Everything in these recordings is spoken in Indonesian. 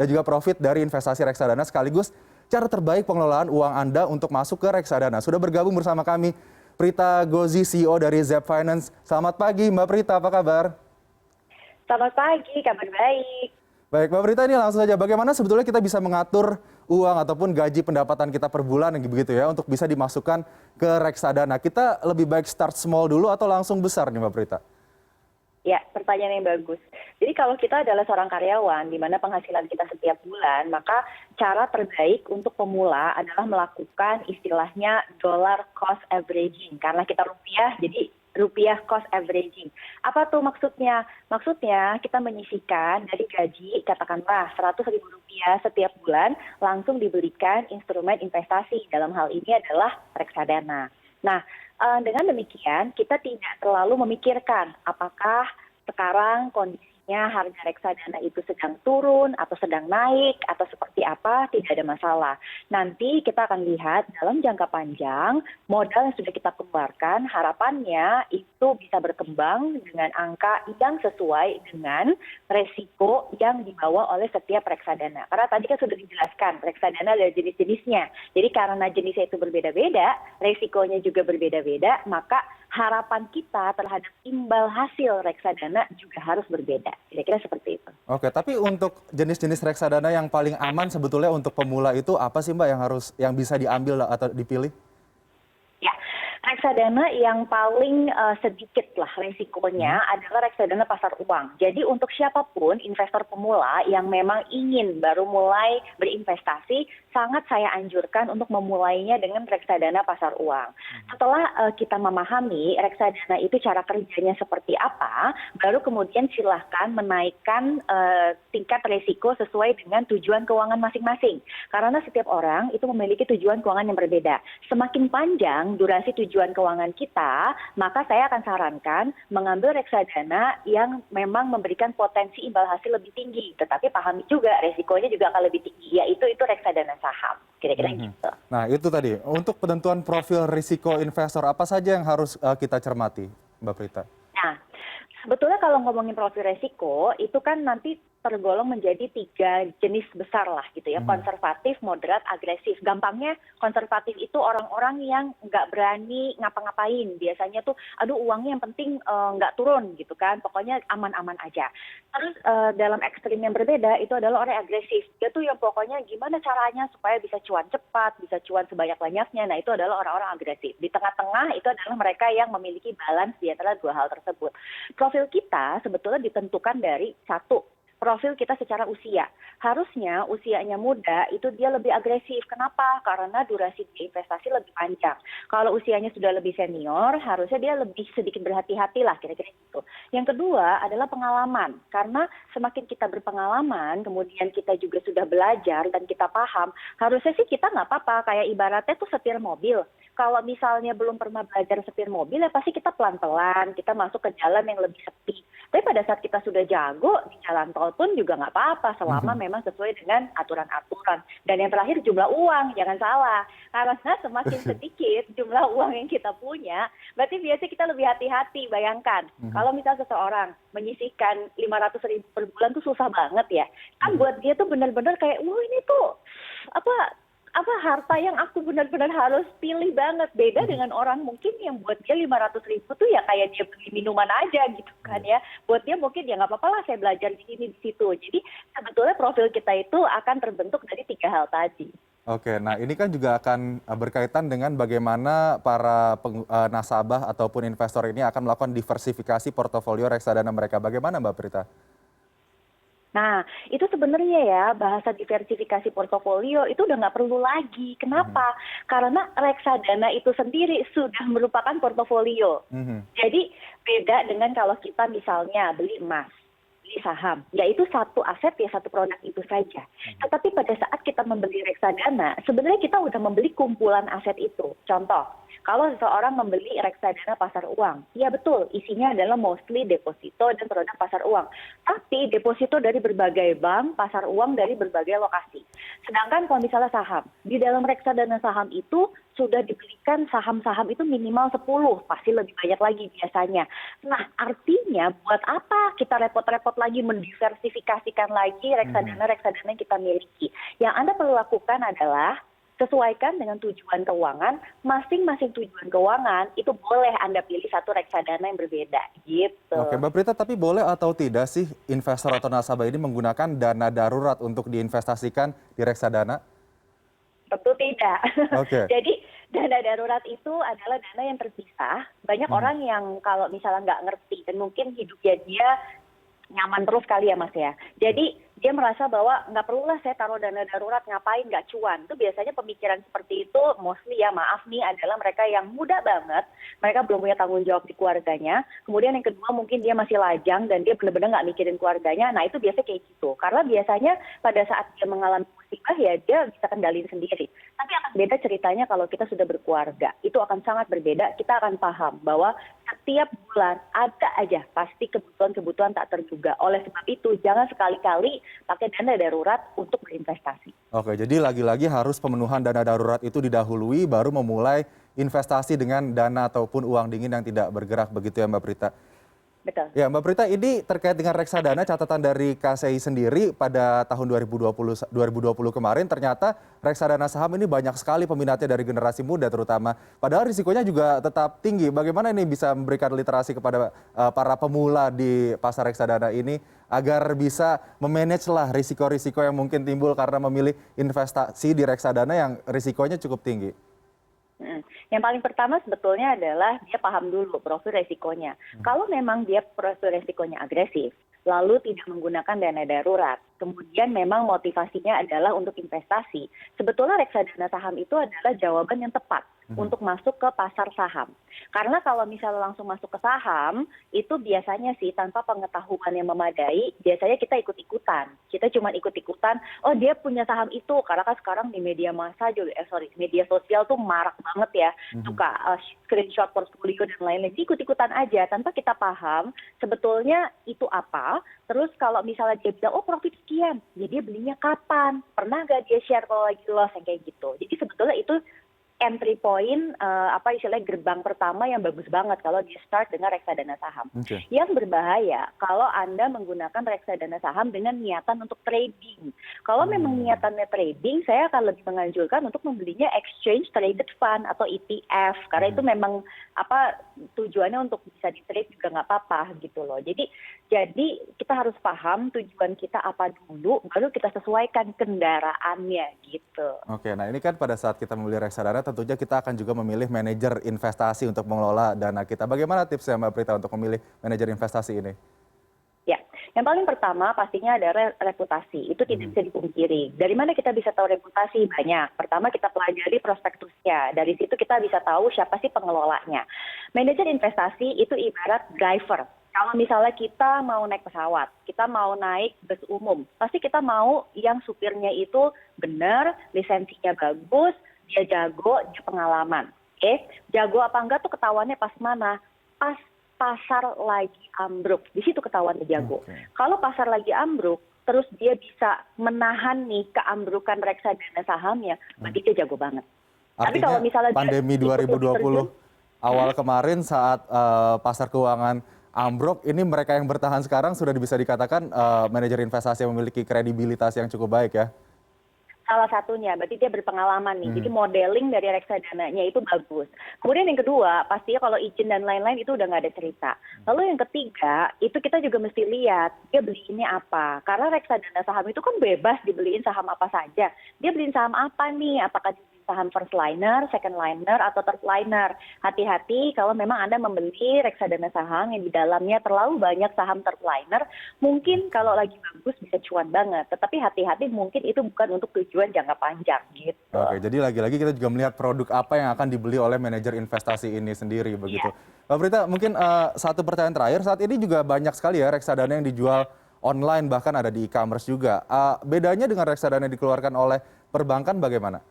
dan juga profit dari investasi reksadana sekaligus cara terbaik pengelolaan uang Anda untuk masuk ke reksadana. Sudah bergabung bersama kami Prita Gozi, CEO dari Zep Finance. Selamat pagi Mbak Prita, apa kabar? Selamat pagi, kabar baik. Baik, Mbak Prita, ini langsung saja. Bagaimana sebetulnya kita bisa mengatur uang ataupun gaji pendapatan kita per bulan begitu ya untuk bisa dimasukkan ke reksadana? Kita lebih baik start small dulu atau langsung besar nih Mbak Prita? Ya, pertanyaan yang bagus. Jadi kalau kita adalah seorang karyawan di mana penghasilan kita setiap bulan, maka cara terbaik untuk pemula adalah melakukan istilahnya dollar cost averaging. Karena kita rupiah, jadi rupiah cost averaging. Apa tuh maksudnya? Maksudnya kita menyisihkan dari gaji katakanlah Rp100.000 setiap bulan langsung diberikan instrumen investasi. Dalam hal ini adalah reksadana. Nah, dengan demikian kita tidak terlalu memikirkan apakah sekarang kondisinya harga reksadana itu sedang turun atau sedang naik atau seperti apa, tidak ada masalah. Nanti kita akan lihat dalam jangka panjang modal yang sudah kita keluarkan harapannya itu bisa berkembang dengan angka yang sesuai dengan resiko yang dibawa oleh setiap reksadana. Karena tadi kan sudah dijelaskan reksadana ada jenis-jenisnya. Jadi karena jenisnya itu berbeda-beda, resikonya juga berbeda-beda, maka harapan kita terhadap imbal hasil reksadana juga harus berbeda. Kira-kira seperti itu. Oke, tapi untuk jenis-jenis reksadana yang paling aman sebetulnya untuk pemula itu apa sih Mbak yang bisa diambil atau dipilih? Ya, reksadana yang paling sedikit lah resikonya adalah reksadana pasar uang. Jadi untuk siapapun investor pemula yang memang ingin baru mulai berinvestasi, sangat saya anjurkan untuk memulainya dengan reksadana pasar uang. Setelah kita memahami reksadana itu cara kerjanya seperti apa, baru kemudian silahkan menaikkan tingkat resiko sesuai dengan tujuan keuangan masing-masing. Karena setiap orang itu memiliki tujuan keuangan yang berbeda. Semakin panjang durasi tujuan keuangan kita, maka saya akan sarankan mengambil reksadana yang memang memberikan potensi imbal hasil lebih tinggi. Tetapi pahami juga resikonya juga akan lebih tinggi, yaitu reksadana saham. Kira-kira gitu. Nah itu tadi, untuk penentuan profil risiko investor, apa saja yang harus kita cermati Mbak Prita? Nah, sebetulnya kalau ngomongin profil resiko, itu kan nanti tergolong menjadi 3 jenis besar lah gitu ya, konservatif, moderat, agresif. Gampangnya konservatif itu orang-orang yang nggak berani ngapa-ngapain. Biasanya tuh, aduh uangnya yang penting nggak turun gitu kan, pokoknya aman-aman aja. Terus dalam ekstrim yang berbeda itu adalah orang agresif. Dia tuh yang pokoknya gimana caranya supaya bisa cuan cepat, bisa cuan sebanyak-banyaknya. Nah itu adalah orang-orang agresif. Di tengah-tengah itu adalah mereka yang memiliki balance di antara 2 hal tersebut. Profil kita sebetulnya ditentukan dari satu, profil kita secara usia. Harusnya usianya muda itu dia lebih agresif. Kenapa? Karena durasi investasi lebih panjang. Kalau usianya sudah lebih senior, harusnya dia lebih sedikit berhati-hati lah kira-kira gitu. Yang kedua adalah pengalaman. Karena semakin kita berpengalaman, kemudian kita juga sudah belajar dan kita paham, harusnya sih kita nggak apa-apa. Kayak ibaratnya tuh setir mobil. Kalau misalnya belum pernah belajar setir mobil, ya pasti kita pelan-pelan, kita masuk ke jalan yang lebih sepi. Tapi pada saat kita sudah jago di jalan tol pun juga nggak apa-apa selama memang sesuai dengan aturan-aturan. Dan yang terakhir jumlah uang, jangan salah. Karena semakin sedikit jumlah uang yang kita punya, berarti biasanya kita lebih hati-hati. Bayangkan, kalau misalnya seseorang menyisihkan 500.000 per bulan tuh susah banget ya. Kan buat dia tuh benar-benar kayak, wah ini tuh apa harta yang aku benar-benar harus pilih banget. Beda dengan orang mungkin yang buat dia 500.000 tuh ya kayak dia beli minuman aja gitu kan ya. Buat dia mungkin ya nggak apa-apa lah saya belajar di sini di situ. Jadi sebetulnya profil kita itu akan terbentuk dari 3 hal tadi. Oke, nah ini kan juga akan berkaitan dengan bagaimana para nasabah ataupun investor ini akan melakukan diversifikasi portofolio reksadana mereka. Bagaimana Mbak Prita? Nah, itu sebenarnya ya bahasa diversifikasi portofolio itu udah nggak perlu lagi. Kenapa? Karena reksadana itu sendiri sudah merupakan portofolio. Jadi beda dengan kalau kita misalnya beli emas, beli saham, yaitu satu aset ya satu produk itu saja. Tetapi pada saat kita membeli reksadana, sebenarnya kita udah membeli kumpulan aset itu. Contoh, kalau seseorang membeli reksadana pasar uang, ya betul, isinya adalah mostly deposito dan produk pasar uang. Tapi deposito dari berbagai bank, pasar uang dari berbagai lokasi. Sedangkan kalau misalnya saham, di dalam reksadana saham itu sudah dibelikan saham-saham itu minimal 10, pasti lebih banyak lagi biasanya. Nah, artinya buat apa kita repot-repot lagi mendiversifikasikan lagi reksadana-reksadana yang kita miliki. Yang Anda perlu lakukan adalah sesuaikan dengan tujuan keuangan, masing-masing tujuan keuangan itu boleh Anda pilih satu reksadana yang berbeda gitu. Oke, Mbak Prita, tapi boleh atau tidak sih investor atau nasabah ini menggunakan dana darurat untuk diinvestasikan di reksadana? Tentu tidak. Oke. Jadi dana darurat itu adalah dana yang terpisah. Banyak orang yang kalau misalnya nggak ngerti dan mungkin hidupnya dia nyaman terus kali ya Mas ya. Jadi dia merasa bahwa nggak perlulah saya taruh dana darurat, ngapain, nggak cuan. Itu biasanya pemikiran seperti itu mostly ya, maaf nih, adalah mereka yang muda banget. Mereka belum punya tanggung jawab di keluarganya. Kemudian yang kedua mungkin dia masih lajang dan dia benar-benar nggak mikirin keluarganya. Nah itu biasanya kayak gitu. Karena biasanya pada saat dia mengalami musibah ya dia bisa kendalin sendiri. Tapi akan beda ceritanya kalau kita sudah berkeluarga. Itu akan sangat berbeda. Kita akan paham bahwa setiap bulan ada aja pasti kebutuhan-kebutuhan tak terduga. Oleh sebab itu jangan sekali-kali pakai dana darurat untuk berinvestasi. Oke, jadi lagi-lagi harus pemenuhan dana darurat itu didahului baru memulai investasi dengan dana ataupun uang dingin yang tidak bergerak, begitu ya Mbak Prita? Betul. Ya, Mbak Prita, ini terkait dengan reksadana, catatan dari KSEI sendiri pada tahun 2020 kemarin, ternyata reksadana saham ini banyak sekali peminatnya dari generasi muda terutama. Padahal risikonya juga tetap tinggi. Bagaimana ini bisa memberikan literasi kepada para pemula di pasar reksadana ini agar bisa memanage lah risiko-risiko yang mungkin timbul karena memilih investasi di reksadana yang risikonya cukup tinggi? Yang paling pertama sebetulnya adalah dia paham dulu profil resikonya. Kalau memang dia profil resikonya agresif, lalu tidak menggunakan dana darurat, kemudian memang motivasinya adalah untuk investasi, sebetulnya reksadana saham itu adalah jawaban yang tepat untuk masuk ke pasar saham. Karena kalau misalnya langsung masuk ke saham, itu biasanya sih tanpa pengetahuan yang memadai, biasanya kita ikut-ikutan. Kita cuma ikut-ikutan, oh dia punya saham itu, karena kan sekarang di media massa, media sosial tuh marak banget ya, suka screenshot portfolio dan lain-lain, ikut-ikutan aja tanpa kita paham sebetulnya itu apa. Terus kalau misalnya dia bilang, oh profit sekian, ya dia belinya kapan, pernah nggak dia share kalau lagi loss, yang kayak gitu. Jadi sebetulnya itu entry point, istilahnya gerbang pertama yang bagus banget kalau di start dengan reksadana saham. Okay. Yang berbahaya kalau Anda menggunakan reksadana saham dengan niatan untuk trading. Kalau memang niatannya trading, saya akan lebih menganjurkan untuk membelinya exchange traded fund atau ETF, karena itu memang tujuannya untuk bisa di trade juga nggak apa-apa gitu loh. Jadi kita harus paham tujuan kita apa dulu, baru kita sesuaikan kendaraannya gitu. Oke, nah ini kan pada saat kita memilih reksadana tentunya kita akan juga memilih manajer investasi untuk mengelola dana kita. Bagaimana tipsnya Mbak Prita untuk memilih manajer investasi ini? Ya, yang paling pertama pastinya ada reputasi. Itu tidak bisa dipungkiri. Dari mana kita bisa tahu reputasi? Banyak. Pertama kita pelajari prospektusnya. Dari situ kita bisa tahu siapa sih pengelolanya. Manajer investasi itu ibarat driver. Kalau misalnya kita mau naik pesawat, kita mau naik bus umum, pasti kita mau yang supirnya itu benar, lisensinya bagus, dia jago, dia pengalaman. Oke, jago apa enggak tuh ketahuannya pas mana? Pas pasar lagi ambruk, di situ ketahuan dia jago. Kalau pasar lagi ambruk, terus dia bisa menahan nih keambrukan reksadana sahamnya, berarti dia jago banget. Artinya tapi kalau misalnya pandemi 2020 awal kemarin saat pasar keuangan ambruk, ini mereka yang bertahan sekarang sudah bisa dikatakan manajer investasi yang memiliki kredibilitas yang cukup baik ya? Salah satunya, berarti dia berpengalaman nih. Jadi modeling dari reksadananya itu bagus. Kemudian yang kedua, pastinya kalau izin dan lain-lain itu udah nggak ada cerita. Lalu yang ketiga, itu kita juga mesti lihat dia beliinnya apa. Karena reksadana saham itu kan bebas dibeliin saham apa saja. Dia beliin saham apa nih? Apakah saham first liner, second liner, atau third liner. Hati-hati kalau memang Anda membeli reksadana saham yang di dalamnya terlalu banyak saham third liner, mungkin kalau lagi bagus bisa cuan banget. Tetapi hati-hati mungkin itu bukan untuk tujuan jangka panjang gitu. Oke, jadi lagi-lagi kita juga melihat produk apa yang akan dibeli oleh manajer investasi ini sendiri begitu. Mbak Prita, mungkin satu pertanyaan terakhir, saat ini juga banyak sekali ya reksadana yang dijual online, bahkan ada di e-commerce juga. Bedanya dengan reksadana yang dikeluarkan oleh perbankan bagaimana?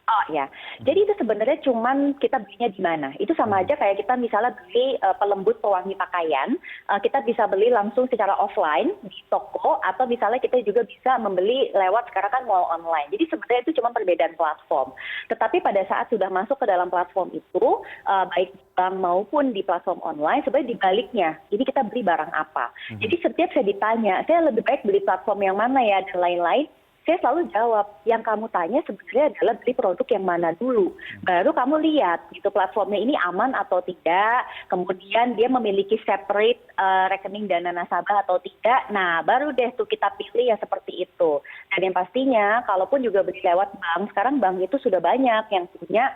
Oh ya, jadi itu sebenarnya cuman kita belinya di mana. Itu sama aja kayak kita misalnya beli pelembut pewangi pakaian, kita bisa beli langsung secara offline di toko, atau misalnya kita juga bisa membeli lewat sekarang kan mall online. Jadi sebenarnya itu cuma perbedaan platform. Tetapi pada saat sudah masuk ke dalam platform itu, baik bank maupun di platform online, sebenarnya dibaliknya. Jadi kita beli barang apa. Jadi setiap saya ditanya, saya lebih baik beli platform yang mana ya dan lain-lain, saya selalu jawab, yang kamu tanya sebenarnya adalah beli produk yang mana dulu. Baru kamu lihat gitu platformnya ini aman atau tidak, kemudian dia memiliki separate rekening dana nasabah atau tidak. Nah, baru deh tuh kita pilih yang seperti itu. Dan yang pastinya, kalaupun juga beli lewat bank, sekarang bank itu sudah banyak yang punya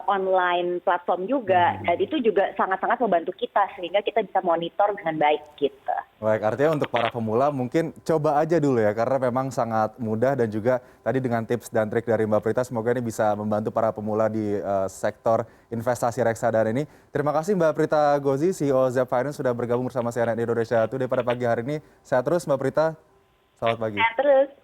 online platform juga. Dan itu juga sangat-sangat membantu kita, sehingga kita bisa monitor dengan baik gitu. Baik, artinya untuk para pemula mungkin coba aja dulu ya, karena memang sangat mudah dan juga tadi dengan tips dan trik dari Mbak Prita, semoga ini bisa membantu para pemula di sektor investasi reksadana ini. Terima kasih Mbak Prita Gozi, CEO Zep Finance sudah bergabung bersama CNN Indonesia Today pada pagi hari ini. Sehat terus Mbak Prita, selamat pagi. Sehat terus.